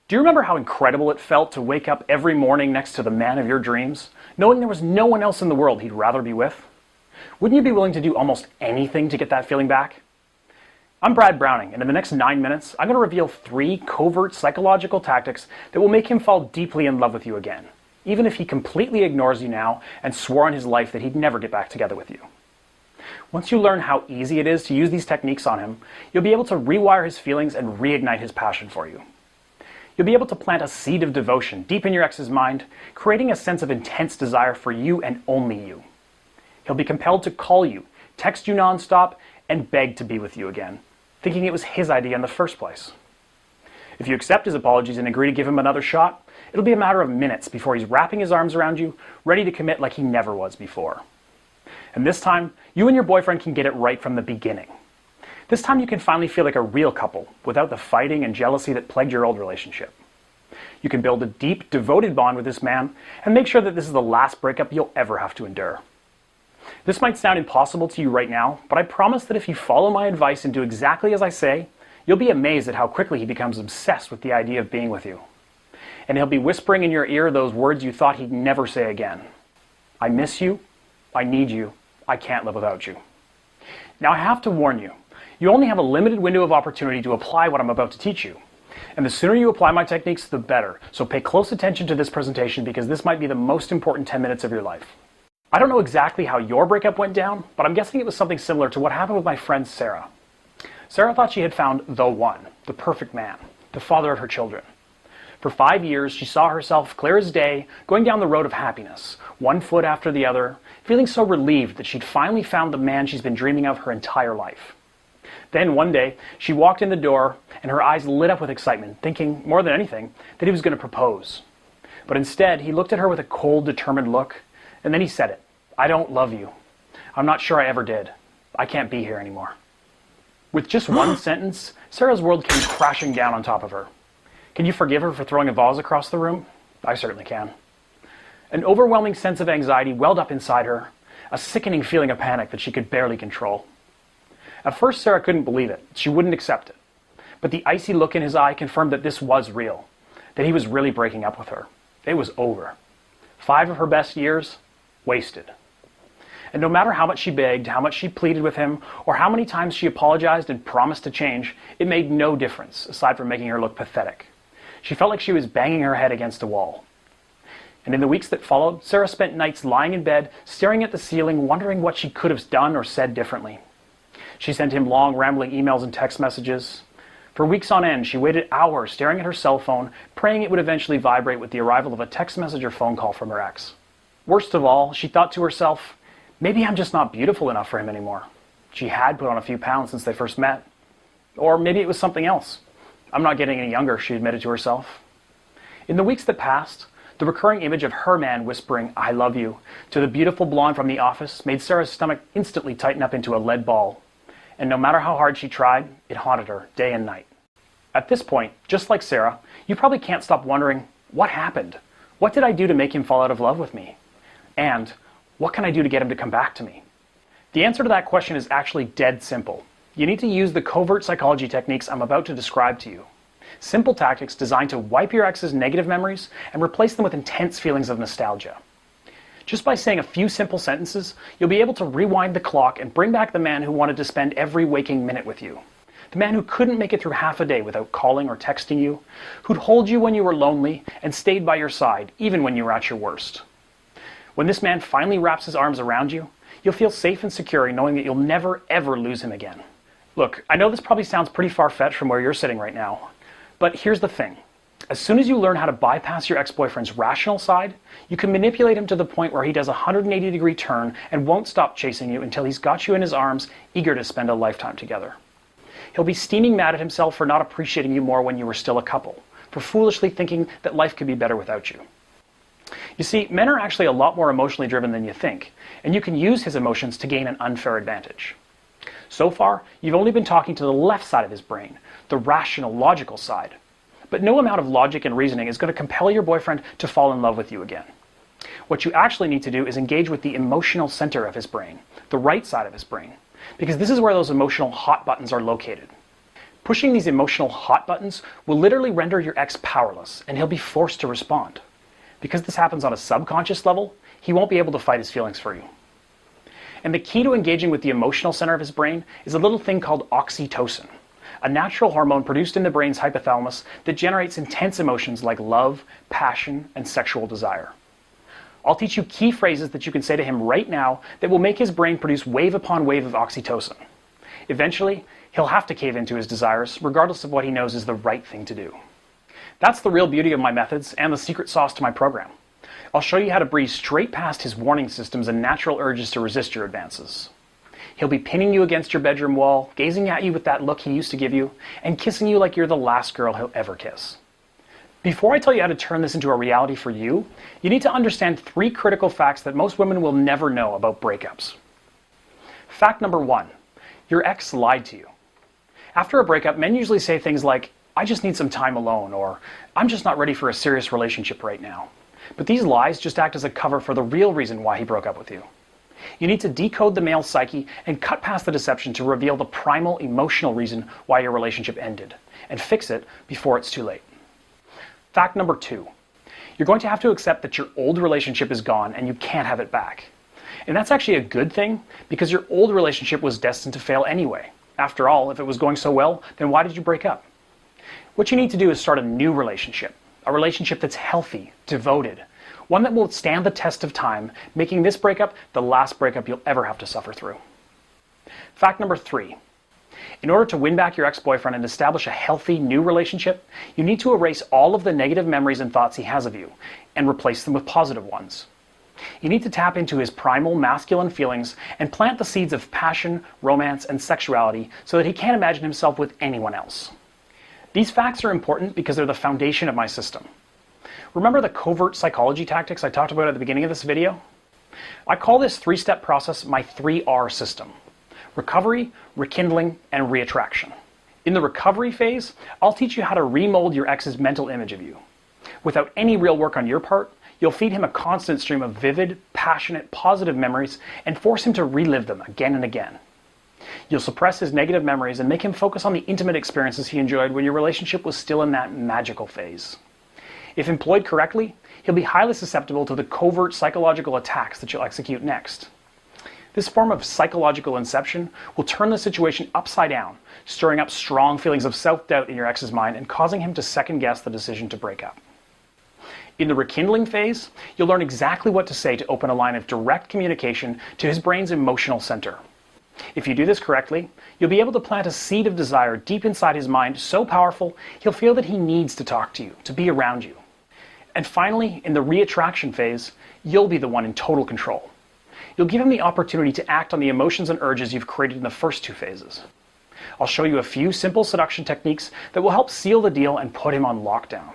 Do you remember how incredible it felt to wake up every morning next to the man of your dreams, knowing there was no one else in the world he'd rather be with? Wouldn't you be willing to do almost anything to get that feeling back? I'm Brad Browning, and in the next 9 minutes, I'm going to reveal 3 covert psychological tactics that will make him fall deeply in love with you again, even if he completely ignores you now and swore on his life that he'd never get back together with you. Once you learn how easy it is to use these techniques on him, you'll be able to rewire his feelings and reignite his passion for you. You'll be able to plant a seed of devotion deep in your ex's mind, creating a sense of intense desire for you and only you. He'll be compelled to call you, text you nonstop, and beg to be with you again, thinking it was his idea in the first place. If you accept his apologies and agree to give him another shot, it'll be a matter of minutes before he's wrapping his arms around you, ready to commit like he never was before. And this time, you and your boyfriend can get it right from the beginning. This time you can finally feel like a real couple without the fighting and jealousy that plagued your old relationship. You can build a deep, devoted bond with this man and make sure that this is the last breakup you'll ever have to endure. This might sound impossible to you right now, but I promise that if you follow my advice and do exactly as I say, you'll be amazed at how quickly he becomes obsessed with the idea of being with you. And he'll be whispering in your ear those words you thought he'd never say again. I miss you, I need you, I can't live without you. Now I have to warn you, you only have a limited window of opportunity to apply what I'm about to teach you. And the sooner you apply my techniques, the better. So pay close attention to this presentation because this might be the most important 10 minutes of your life. I don't know exactly how your breakup went down, but I'm guessing it was something similar to what happened with my friend Sarah. Sarah thought she had found the one, the perfect man, the father of her children. For 5 years, she saw herself clear as day, going down the road of happiness, one foot after the other, feeling so relieved that she'd finally found the man she's been dreaming of her entire life. Then one day, she walked in the door and her eyes lit up with excitement, thinking, more than anything, that he was going to propose. But instead, he looked at her with a cold, determined look, and then he said it. I don't love you. I'm not sure I ever did. I can't be here anymore. With just one sentence, Sarah's world came crashing down on top of her. Can you forgive her for throwing a vase across the room? I certainly can. An overwhelming sense of anxiety welled up inside her, a sickening feeling of panic that she could barely control. At first, Sarah couldn't believe it. She wouldn't accept it. But the icy look in his eye confirmed that this was real, that he was really breaking up with her. It was over. 5 of her best years, wasted. And no matter how much she begged, how much she pleaded with him, or how many times she apologized and promised to change, it made no difference, aside from making her look pathetic. She felt like she was banging her head against a wall. And in the weeks that followed, Sarah spent nights lying in bed, staring at the ceiling, wondering what she could have done or said differently. She sent him long, rambling emails and text messages. For weeks on end, she waited hours staring at her cell phone, praying it would eventually vibrate with the arrival of a text message or phone call from her ex. Worst of all, she thought to herself, maybe I'm just not beautiful enough for him anymore. She had put on a few pounds since they first met. Or maybe it was something else. I'm not getting any younger, she admitted to herself. In the weeks that passed, the recurring image of her man whispering, I love you, to the beautiful blonde from the office made Sarah's stomach instantly tighten up into a lead ball. And no matter how hard she tried, it haunted her day and night. At this point, just like Sarah, you probably can't stop wondering, what happened? What did I do to make him fall out of love with me? And what can I do to get him to come back to me? The answer to that question is actually dead simple. You need to use the covert psychology techniques I'm about to describe to you. Simple tactics designed to wipe your ex's negative memories and replace them with intense feelings of nostalgia. Just by saying a few simple sentences, you'll be able to rewind the clock and bring back the man who wanted to spend every waking minute with you. The man who couldn't make it through half a day without calling or texting you, who'd hold you when you were lonely and stayed by your side even when you were at your worst. When this man finally wraps his arms around you, you'll feel safe and secure knowing that you'll never ever lose him again. Look, I know this probably sounds pretty far-fetched from where you're sitting right now, but here's the thing. As soon as you learn how to bypass your ex-boyfriend's rational side, you can manipulate him to the point where he does a 180-degree turn and won't stop chasing you until he's got you in his arms, eager to spend a lifetime together. He'll be steaming mad at himself for not appreciating you more when you were still a couple, for foolishly thinking that life could be better without you. You see, men are actually a lot more emotionally driven than you think, and you can use his emotions to gain an unfair advantage. So far, you've only been talking to the left side of his brain, the rational, logical side. But no amount of logic and reasoning is going to compel your boyfriend to fall in love with you again. What you actually need to do is engage with the emotional center of his brain, the right side of his brain, because this is where those emotional hot buttons are located. Pushing these emotional hot buttons will literally render your ex powerless, and he'll be forced to respond. Because this happens on a subconscious level, he won't be able to fight his feelings for you. And the key to engaging with the emotional center of his brain is a little thing called oxytocin, a natural hormone produced in the brain's hypothalamus that generates intense emotions like love, passion, and sexual desire. I'll teach you key phrases that you can say to him right now that will make his brain produce wave upon wave of oxytocin. Eventually, he'll have to cave into his desires, regardless of what he knows is the right thing to do. That's the real beauty of my methods and the secret sauce to my program. I'll show you how to breeze straight past his warning systems and natural urges to resist your advances. He'll be pinning you against your bedroom wall, gazing at you with that look he used to give you, and kissing you like you're the last girl he'll ever kiss. Before I tell you how to turn this into a reality for you, you need to understand 3 critical facts that most women will never know about breakups. Fact number 1, your ex lied to you. After a breakup, men usually say things like, "I just need some time alone," or "I'm just not ready for a serious relationship right now." But these lies just act as a cover for the real reason why he broke up with you. You need to decode the male psyche and cut past the deception to reveal the primal emotional reason why your relationship ended, and fix it before it's too late. Fact number 2, you're going to have to accept that your old relationship is gone and you can't have it back. And that's actually a good thing, because your old relationship was destined to fail anyway. After all, if it was going so well, then why did you break up? What you need to do is start a new relationship, a relationship that's healthy, devoted, one that will stand the test of time, making this breakup the last breakup you'll ever have to suffer through. Fact number 3, in order to win back your ex-boyfriend and establish a healthy new relationship, you need to erase all of the negative memories and thoughts he has of you and replace them with positive ones. You need to tap into his primal masculine feelings and plant the seeds of passion, romance, and sexuality so that he can't imagine himself with anyone else. These facts are important because they're the foundation of my system. Remember the covert psychology tactics I talked about at the beginning of this video? I call this 3-step process my 3R system: recovery, rekindling, and reattraction. In the recovery phase, I'll teach you how to remold your ex's mental image of you. Without any real work on your part, you'll feed him a constant stream of vivid, passionate, positive memories and force him to relive them again and again. You'll suppress his negative memories and make him focus on the intimate experiences he enjoyed when your relationship was still in that magical phase. If employed correctly, he'll be highly susceptible to the covert psychological attacks that you'll execute next. This form of psychological inception will turn the situation upside down, stirring up strong feelings of self-doubt in your ex's mind and causing him to second-guess the decision to break up. In the rekindling phase, you'll learn exactly what to say to open a line of direct communication to his brain's emotional center. If you do this correctly, you'll be able to plant a seed of desire deep inside his mind so powerful he'll feel that he needs to talk to you, to be around you. And finally, in the reattraction phase, you'll be the one in total control. You'll give him the opportunity to act on the emotions and urges you've created in the first 2 phases. I'll show you a few simple seduction techniques that will help seal the deal and put him on lockdown.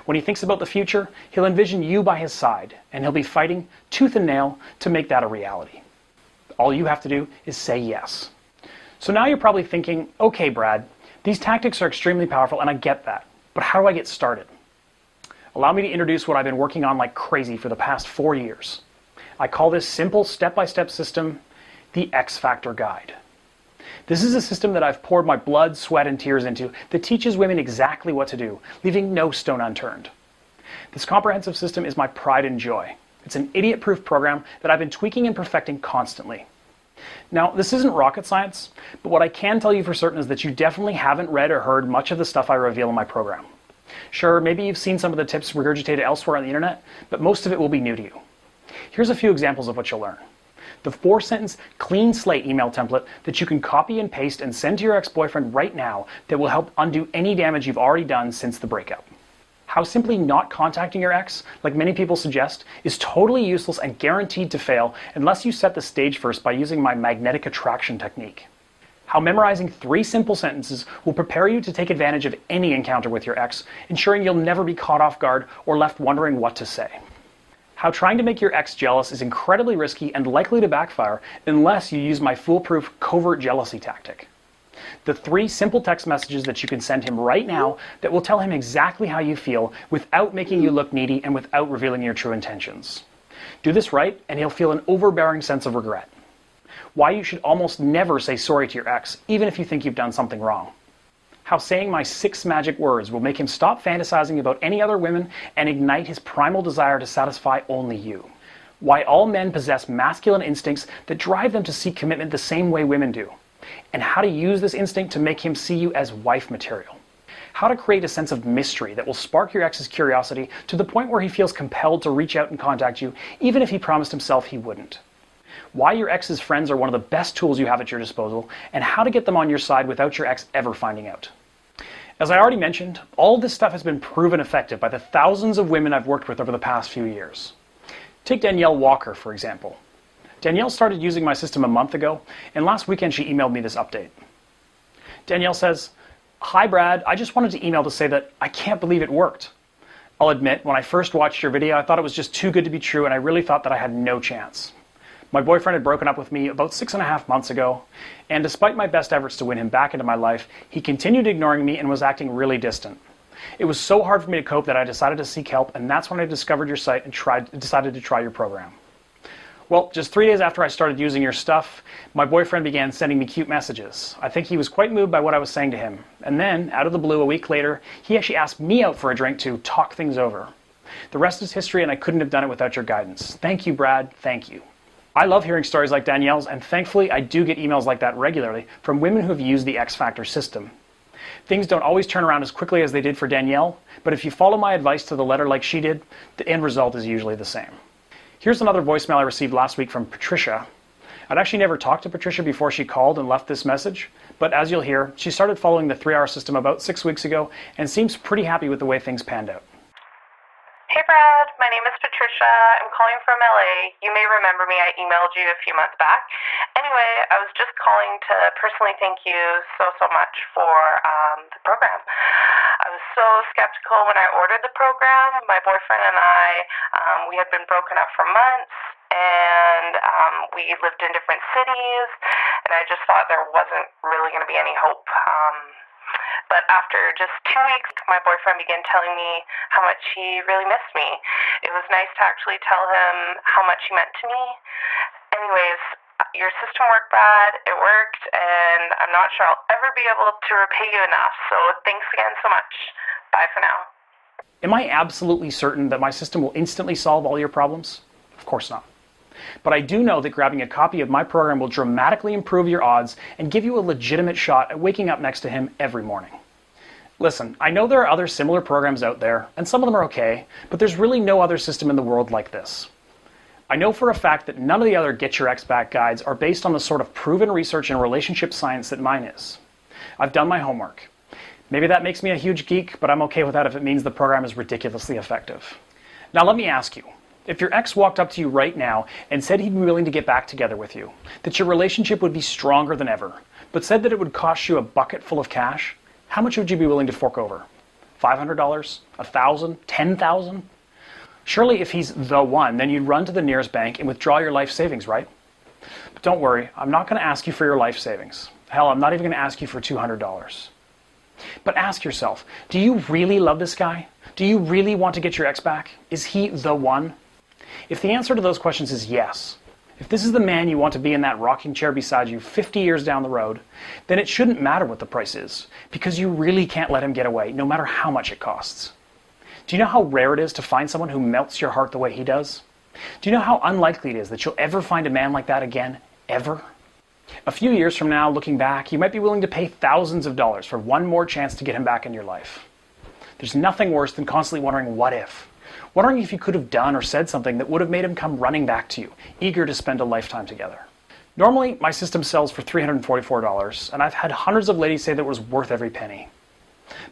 When he thinks about the future, he'll envision you by his side, and he'll be fighting tooth and nail to make that a reality. All you have to do is say yes. So now you're probably thinking, okay, Brad, these tactics are extremely powerful and I get that, but how do I get started? Allow me to introduce what I've been working on like crazy for the past 4 years. I call this simple step-by-step system the X Factor Guide. This is a system that I've poured my blood, sweat, and tears into that teaches women exactly what to do, leaving no stone unturned. This comprehensive system is my pride and joy. It's an idiot-proof program that I've been tweaking and perfecting constantly. Now, this isn't rocket science, but what I can tell you for certain is that you definitely haven't read or heard much of the stuff I reveal in my program. Sure, maybe you've seen some of the tips regurgitated elsewhere on the internet, but most of it will be new to you. Here's a few examples of what you'll learn. The 4-sentence clean slate email template that you can copy and paste and send to your ex-boyfriend right now that will help undo any damage you've already done since the breakup. How simply not contacting your ex, like many people suggest, is totally useless and guaranteed to fail unless you set the stage first by using my magnetic attraction technique. How memorizing 3 simple sentences will prepare you to take advantage of any encounter with your ex, ensuring you'll never be caught off guard or left wondering what to say. How trying to make your ex jealous is incredibly risky and likely to backfire unless you use my foolproof covert jealousy tactic. The 3 simple text messages that you can send him right now that will tell him exactly how you feel without making you look needy and without revealing your true intentions. Do this right and he'll feel an overbearing sense of regret. Why you should almost never say sorry to your ex, even if you think you've done something wrong. How saying my 6 magic words will make him stop fantasizing about any other women and ignite his primal desire to satisfy only you. Why all men possess masculine instincts that drive them to seek commitment the same way women do. And how to use this instinct to make him see you as wife material. How to create a sense of mystery that will spark your ex's curiosity to the point where he feels compelled to reach out and contact you, even if he promised himself he wouldn't. Why your ex's friends are one of the best tools you have at your disposal, and how to get them on your side without your ex ever finding out. As I already mentioned, all this stuff has been proven effective by the thousands of women I've worked with over the past few years. Take Danielle Walker, for example. Danielle started using my system a month ago, and last weekend she emailed me this update. Danielle says, "Hi Brad, I just wanted to email to say that I can't believe it worked. I'll admit, when I first watched your video, I thought it was just too good to be true, and I really thought that I had no chance. My boyfriend had broken up with me about 6.5 months ago, and despite my best efforts to win him back into my life, he continued ignoring me and was acting really distant. It was so hard for me to cope that I decided to seek help, and that's when I discovered your site and decided to try your program. Well, just 3 days after I started using your stuff, my boyfriend began sending me cute messages. I think he was quite moved by what I was saying to him. And then, out of the blue, a week later, he actually asked me out for a drink to talk things over. The rest is history, and I couldn't have done it without your guidance. Thank you, Brad. Thank you." I love hearing stories like Danielle's, and thankfully I do get emails like that regularly from women who have used the X Factor system. Things don't always turn around as quickly as they did for Danielle, but if you follow my advice to the letter like she did, the end result is usually the same. Here's another voicemail I received last week from Patricia. I'd actually never talked to Patricia before she called and left this message, but as you'll hear, she started following the 3-hour system about 6 weeks ago and seems pretty happy with the way things panned out. Hey Brad, my name is Patricia. I'm calling from LA. You may remember me, I emailed you a few months back. Anyway, I was just calling to personally thank you so much for the program. I was so skeptical when I ordered the program. My boyfriend and I, we had been broken up for months, and we lived in different cities, and I just thought there wasn't really going to be any hope. But after just 2 weeks, my boyfriend began telling me how much he really missed me. It was nice to actually tell him how much he meant to me. Anyways, your system worked, Brad. It worked, and I'm not sure I'll ever be able to repay you enough. So thanks again so much. Bye for now. Am I absolutely certain that my system will instantly solve all your problems? Of course not. But I do know that grabbing a copy of my program will dramatically improve your odds and give you a legitimate shot at waking up next to him every morning. Listen, I know there are other similar programs out there, and some of them are okay, but there's really no other system in the world like this. I know for a fact that none of the other Get Your Ex Back guides are based on the sort of proven research and relationship science that mine is. I've done my homework. Maybe that makes me a huge geek, but I'm okay with that if it means the program is ridiculously effective. Now let me ask you, if your ex walked up to you right now and said he'd be willing to get back together with you, that your relationship would be stronger than ever, but said that it would cost you a bucket full of cash, how much would you be willing to fork over? $500? $1,000? $10,000? Surely if he's the one, then you'd run to the nearest bank and withdraw your life savings, right? But don't worry, I'm not going to ask you for your life savings. Hell, I'm not even going to ask you for $200. But ask yourself, do you really love this guy? Do you really want to get your ex back? Is he the one? If the answer to those questions is yes, if this is the man you want to be in that rocking chair beside you 50 years down the road, then it shouldn't matter what the price is, because you really can't let him get away, no matter how much it costs. Do you know how rare it is to find someone who melts your heart the way he does? Do you know how unlikely it is that you'll ever find a man like that again, ever? A few years from now, looking back, you might be willing to pay thousands of dollars for one more chance to get him back in your life. There's nothing worse than constantly wondering what if. Wondering if you could have done or said something that would have made him come running back to you, eager to spend a lifetime together. Normally, my system sells for $344, and I've had hundreds of ladies say that it was worth every penny.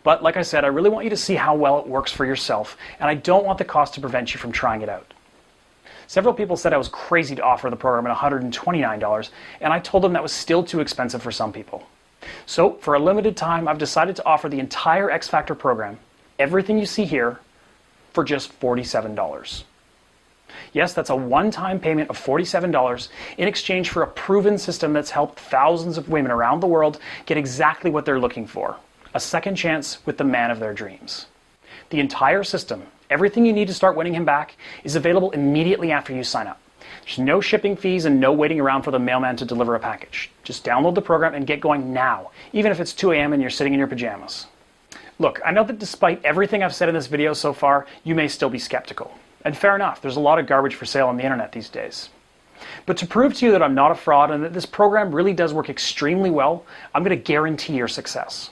But like I said, I really want you to see how well it works for yourself, and I don't want the cost to prevent you from trying it out. Several people said I was crazy to offer the program at $129, and I told them that was still too expensive for some people. So, for a limited time, I've decided to offer the entire X Factor program, everything you see here, for just $47. Yes, that's a one-time payment of $47 in exchange for a proven system that's helped thousands of women around the world get exactly what they're looking for, a second chance with the man of their dreams. The entire system, everything you need to start winning him back, is available immediately after you sign up. There's no shipping fees and no waiting around for the mailman to deliver a package. Just download the program and get going now, even if it's 2 a.m. and you're sitting in your pajamas. Look, I know that despite everything I've said in this video so far, you may still be skeptical. And fair enough, there's a lot of garbage for sale on the internet these days. But to prove to you that I'm not a fraud and that this program really does work extremely well, I'm going to guarantee your success.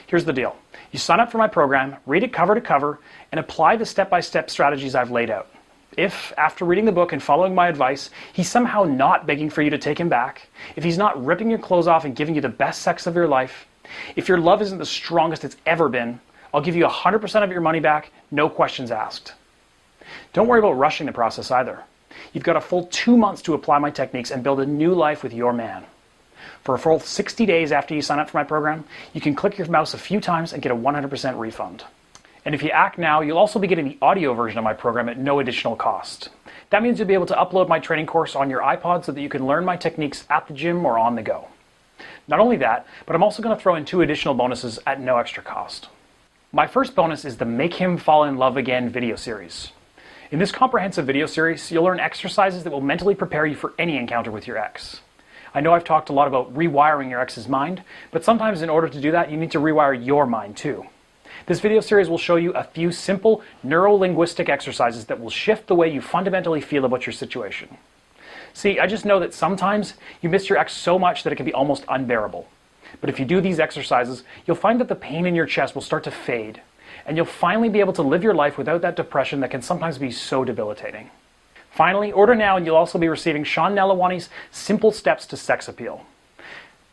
Here's the deal. You sign up for my program, read it cover to cover, and apply the step-by-step strategies I've laid out. If, after reading the book and following my advice, he's somehow not begging for you to take him back, if he's not ripping your clothes off and giving you the best sex of your life, if your love isn't the strongest it's ever been, I'll give you 100% of your money back, no questions asked. Don't worry about rushing the process either. You've got a full 2 months to apply my techniques and build a new life with your man. For a full 60 days after you sign up for my program, you can click your mouse a few times and get a 100% refund. And if you act now, you'll also be getting the audio version of my program at no additional cost. That means you'll be able to upload my training course on your iPod so that you can learn my techniques at the gym or on the go. Not only that, but I'm also going to throw in 2 additional bonuses at no extra cost. My first bonus is the Make Him Fall in Love Again video series. In this comprehensive video series, you'll learn exercises that will mentally prepare you for any encounter with your ex. I know I've talked a lot about rewiring your ex's mind, but sometimes in order to do that, you need to rewire your mind too. This video series will show you a few simple neuro-linguistic exercises that will shift the way you fundamentally feel about your situation. See, I just know that sometimes you miss your ex so much that it can be almost unbearable. But if you do these exercises, you'll find that the pain in your chest will start to fade, and you'll finally be able to live your life without that depression that can sometimes be so debilitating. Finally, order now and you'll also be receiving Sean Nalawani's Simple Steps to Sex Appeal.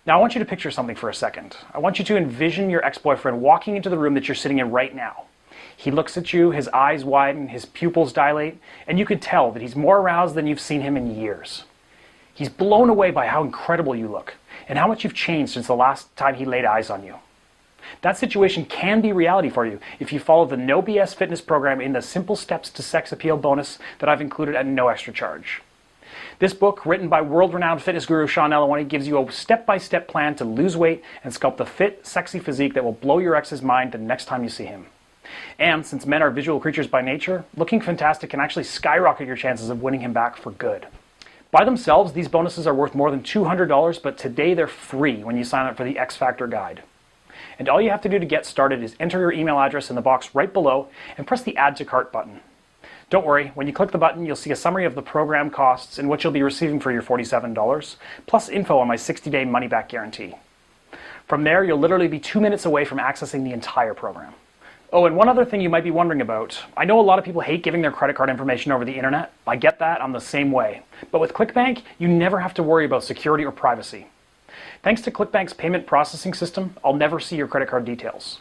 Now I want you to picture something for a second. I want you to envision your ex-boyfriend walking into the room that you're sitting in right now. He looks at you, his eyes widen, his pupils dilate, and you can tell that he's more aroused than you've seen him in years. He's blown away by how incredible you look and how much you've changed since the last time he laid eyes on you. That situation can be reality for you if you follow the No BS fitness program in the Simple Steps to Sex Appeal bonus that I've included at no extra charge. This book, written by world-renowned fitness guru Sean Nalawani, gives you a step-by-step plan to lose weight and sculpt the fit, sexy physique that will blow your ex's mind the next time you see him. And since men are visual creatures by nature, looking fantastic can actually skyrocket your chances of winning him back for good. By themselves, these bonuses are worth more than $200, but today they're free when you sign up for the X Factor Guide. And all you have to do to get started is enter your email address in the box right below and press the Add to Cart button. Don't worry, when you click the button, you'll see a summary of the program costs and what you'll be receiving for your $47, plus info on my 60-day money-back guarantee. From there, you'll literally be 2 minutes away from accessing the entire program. Oh, and one other thing you might be wondering about. I know a lot of people hate giving their credit card information over the internet. I get that, I'm the same way. But with ClickBank, you never have to worry about security or privacy. Thanks to ClickBank's payment processing system, I'll never see your credit card details.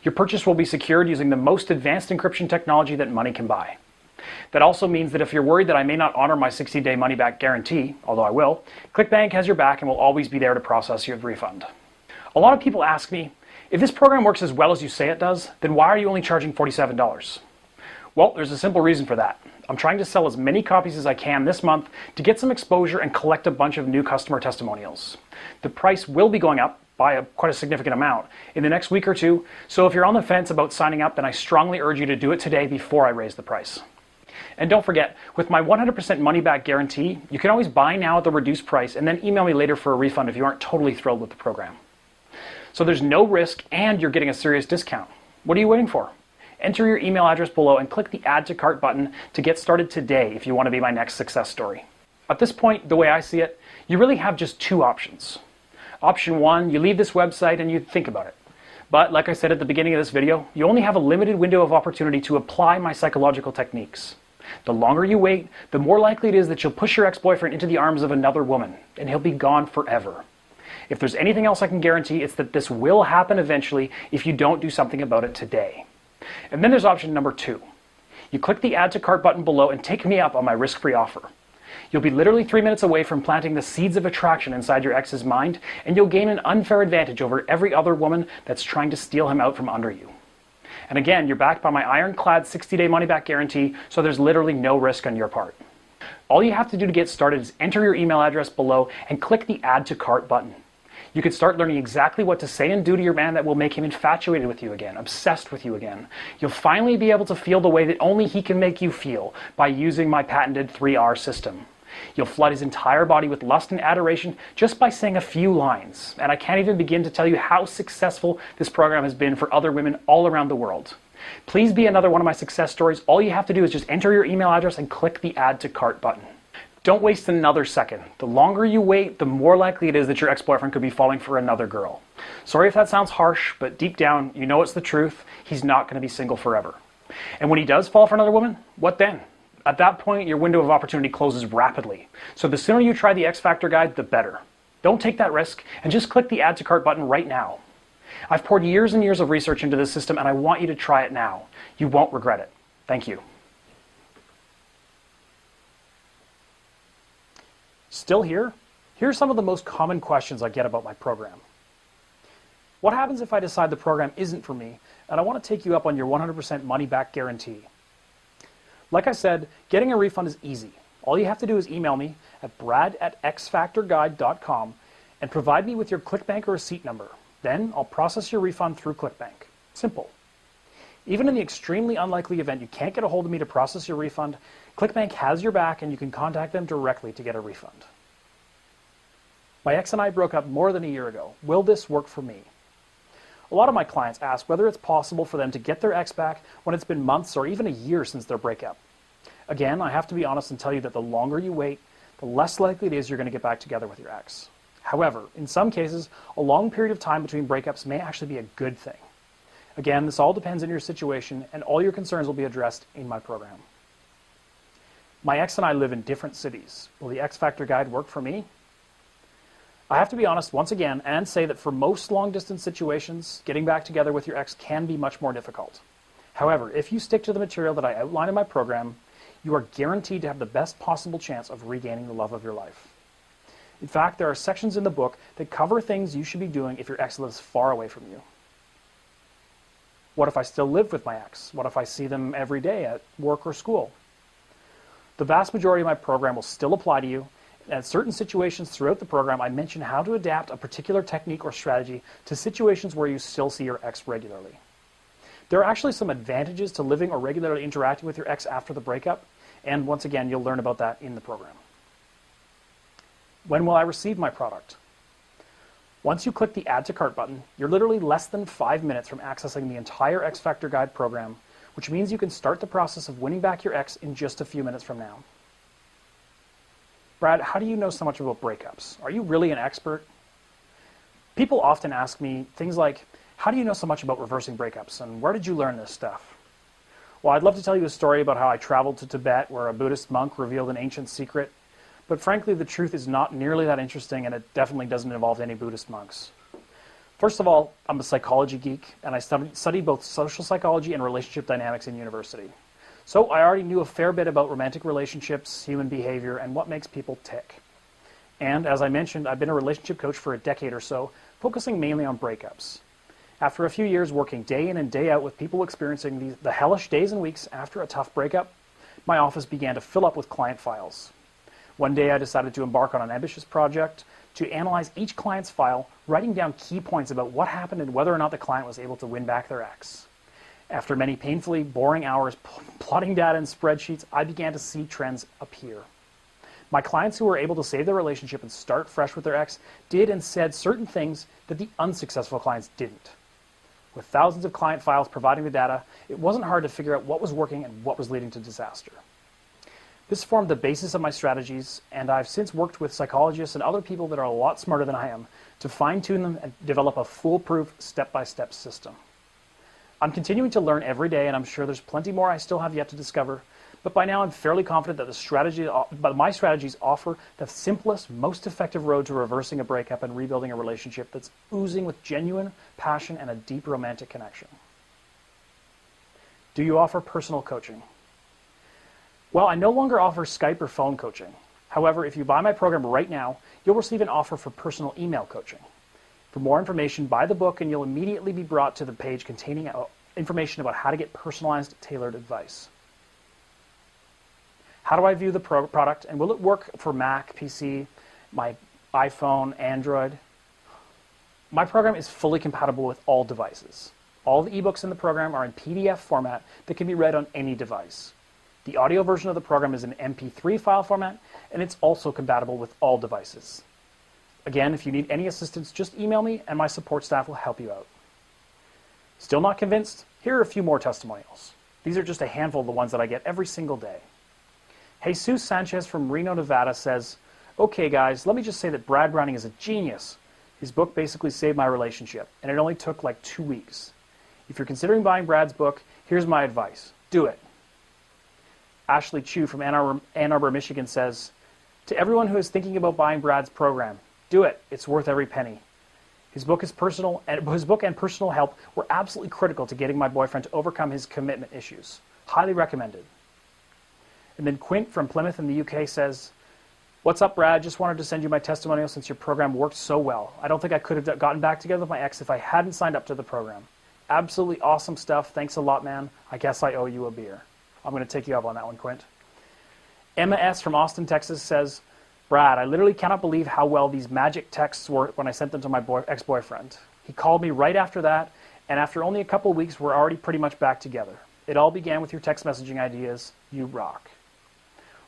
Your purchase will be secured using the most advanced encryption technology that money can buy. That also means that if you're worried that I may not honor my 60-day money-back guarantee, although I will, ClickBank has your back and will always be there to process your refund. A lot of people ask me, if this program works as well as you say it does, then why are you only charging $47? Well, there's a simple reason for that. I'm trying to sell as many copies as I can this month to get some exposure and collect a bunch of new customer testimonials. The price will be going up by quite a significant amount in the next week or two, so if you're on the fence about signing up, then I strongly urge you to do it today before I raise the price. And don't forget, with my 100% money-back guarantee, you can always buy now at the reduced price and then email me later for a refund if you aren't totally thrilled with the program. So there's no risk and you're getting a serious discount. What are you waiting for? Enter your email address below and click the Add to Cart button to get started today if you want to be my next success story. At this point, the way I see it, you really have just 2 options. Option 1, you leave this website and you think about it. But like I said at the beginning of this video, you only have a limited window of opportunity to apply my psychological techniques. The longer you wait, the more likely it is that you'll push your ex-boyfriend into the arms of another woman, and he'll be gone forever. If there's anything else I can guarantee, it's that this will happen eventually if you don't do something about it today. And then there's option number 2. You click the Add to Cart button below and take me up on my risk-free offer. You'll be literally 3 minutes away from planting the seeds of attraction inside your ex's mind, and you'll gain an unfair advantage over every other woman that's trying to steal him out from under you. And again, you're backed by my ironclad 60-day money-back guarantee, so there's literally no risk on your part. All you have to do to get started is enter your email address below and click the Add to Cart button. You can start learning exactly what to say and do to your man that will make him infatuated with you again, obsessed with you again. You'll finally be able to feel the way that only he can make you feel by using my patented 3R system. You'll flood his entire body with lust and adoration just by saying a few lines. And I can't even begin to tell you how successful this program has been for other women all around the world. Please be another one of my success stories. All you have to do is just enter your email address and click the Add to Cart button. Don't waste another second. The longer you wait, the more likely it is that your ex-boyfriend could be falling for another girl. Sorry if that sounds harsh, but deep down, you know it's the truth. He's not going to be single forever. And when he does fall for another woman, what then? At that point, your window of opportunity closes rapidly. So the sooner you try the X Factor guide, the better. Don't take that risk and just click the Add to Cart button right now. I've poured years and years of research into this system, and I want you to try it now. You won't regret it. Thank you. Still here? Here are some of the most common questions I get about my program. What happens if I decide the program isn't for me, and I want to take you up on your 100% money-back guarantee? Like I said, getting a refund is easy. All you have to do is email me at brad@xfactorguide.com and provide me with your ClickBank or receipt number. Then I'll process your refund through ClickBank. Simple. Even in the extremely unlikely event you can't get a hold of me to process your refund, ClickBank has your back and you can contact them directly to get a refund. My ex and I broke up more than a year ago. Will this work for me? A lot of my clients ask whether it's possible for them to get their ex back when it's been months or even a year since their breakup. Again, I have to be honest and tell you that the longer you wait, the less likely it is you're going to get back together with your ex. However, in some cases, a long period of time between breakups may actually be a good thing. Again, this all depends on your situation, and all your concerns will be addressed in my program. My ex and I live in different cities. Will the X Factor guide work for me? I have to be honest once again and say that for most long-distance situations, getting back together with your ex can be much more difficult. However, if you stick to the material that I outline in my program, you are guaranteed to have the best possible chance of regaining the love of your life. In fact, there are sections in the book that cover things you should be doing if your ex lives far away from you. What if I still live with my ex? What if I see them every day at work or school? The vast majority of my program will still apply to you. At certain situations throughout the program, I mention how to adapt a particular technique or strategy to situations where you still see your ex regularly. There are actually some advantages to living or regularly interacting with your ex after the breakup, and once again, you'll learn about that in the program. When will I receive my product? Once you click the Add to Cart button, you're literally less than 5 minutes from accessing the entire X Factor Guide program, which means you can start the process of winning back your ex in just a few minutes from now. Brad, how do you know so much about breakups? Are you really an expert? People often ask me things like, how do you know so much about reversing breakups, and where did you learn this stuff? Well, I'd love to tell you a story about how I traveled to Tibet where a Buddhist monk revealed an ancient secret, but frankly, the truth is not nearly that interesting, and it definitely doesn't involve any Buddhist monks. First of all, I'm a psychology geek, and I studied both social psychology and relationship dynamics in university. So I already knew a fair bit about romantic relationships, human behavior, and what makes people tick. And as I mentioned, I've been a relationship coach for a decade or so, focusing mainly on breakups. After a few years working day in and day out with people experiencing the hellish days and weeks after a tough breakup, my office began to fill up with client files. One day I decided to embark on an ambitious project to analyze each client's file, writing down key points about what happened and whether or not the client was able to win back their ex. After many painfully boring hours plotting data in spreadsheets, I began to see trends appear. My clients who were able to save their relationship and start fresh with their ex did and said certain things that the unsuccessful clients didn't. With thousands of client files providing the data, it wasn't hard to figure out what was working and what was leading to disaster. This formed the basis of my strategies, and I've since worked with psychologists and other people that are a lot smarter than I am to fine-tune them and develop a foolproof step-by-step system. I'm continuing to learn every day, and I'm sure there's plenty more I still have yet to discover, but by now I'm fairly confident that my strategies offer the simplest, most effective road to reversing a breakup and rebuilding a relationship that's oozing with genuine passion and a deep romantic connection. Do you offer personal coaching? Well, I no longer offer Skype or phone coaching. However, if you buy my program right now, you'll receive an offer for personal email coaching. For more information, buy the book and you'll immediately be brought to the page containing information about how to get personalized, tailored advice. How do I view the product, and will it work for Mac, PC, my iPhone, Android? My program is fully compatible with all devices. All the ebooks in the program are in PDF format that can be read on any device. The audio version of the program is an MP3 file format, and it's also compatible with all devices. Again, if you need any assistance, just email me and my support staff will help you out. Still not convinced? Here are a few more testimonials. These are just a handful of the ones that I get every single day. Jesus Sanchez from Reno, Nevada says, "Okay guys, let me just say that Brad Browning is a genius. His book basically saved my relationship, and it only took like 2 weeks. If you're considering buying Brad's book, here's my advice. Do it." Ashley Chu from Ann Arbor, Michigan says, "To everyone who is thinking about buying Brad's program, do it. It's worth every penny. His book and personal help were absolutely critical to getting my boyfriend to overcome his commitment issues. Highly recommended." And then Quint from Plymouth in the UK says, "What's up, Brad? Just wanted to send you my testimonial since your program worked so well. I don't think I could have gotten back together with my ex if I hadn't signed up to the program. Absolutely awesome stuff. Thanks a lot, man. I guess I owe you a beer." I'm going to take you up on that one, Quint. Emma S. from Austin, Texas says, "Brad, I literally cannot believe how well these magic texts worked when I sent them to my ex-boyfriend. He called me right after that, and after only a couple of weeks, we're already pretty much back together. It all began with your text messaging ideas. You rock."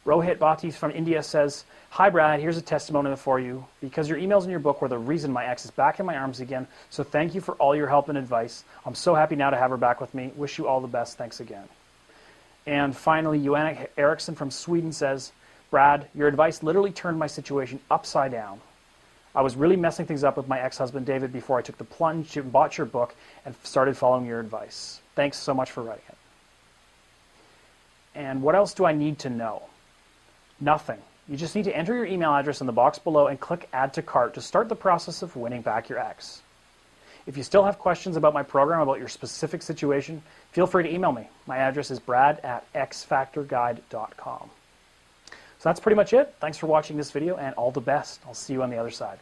Rohit Bhatti from India says, "Hi Brad, here's a testimonial for you. Because your emails in your book were the reason my ex is back in my arms again, so thank you for all your help and advice. I'm so happy now to have her back with me. Wish you all the best. Thanks again." And finally, Joanna Eriksson from Sweden says, "Brad, your advice literally turned my situation upside down. I was really messing things up with my ex-husband David before I took the plunge and bought your book and started following your advice. Thanks so much for writing it." And what else do I need to know? Nothing. You just need to enter your email address in the box below and click Add to Cart to start the process of winning back your ex. If you still have questions about my program, about your specific situation, feel free to email me. My address is brad@xfactorguide.com. So that's pretty much it. Thanks for watching this video and all the best. I'll see you on the other side.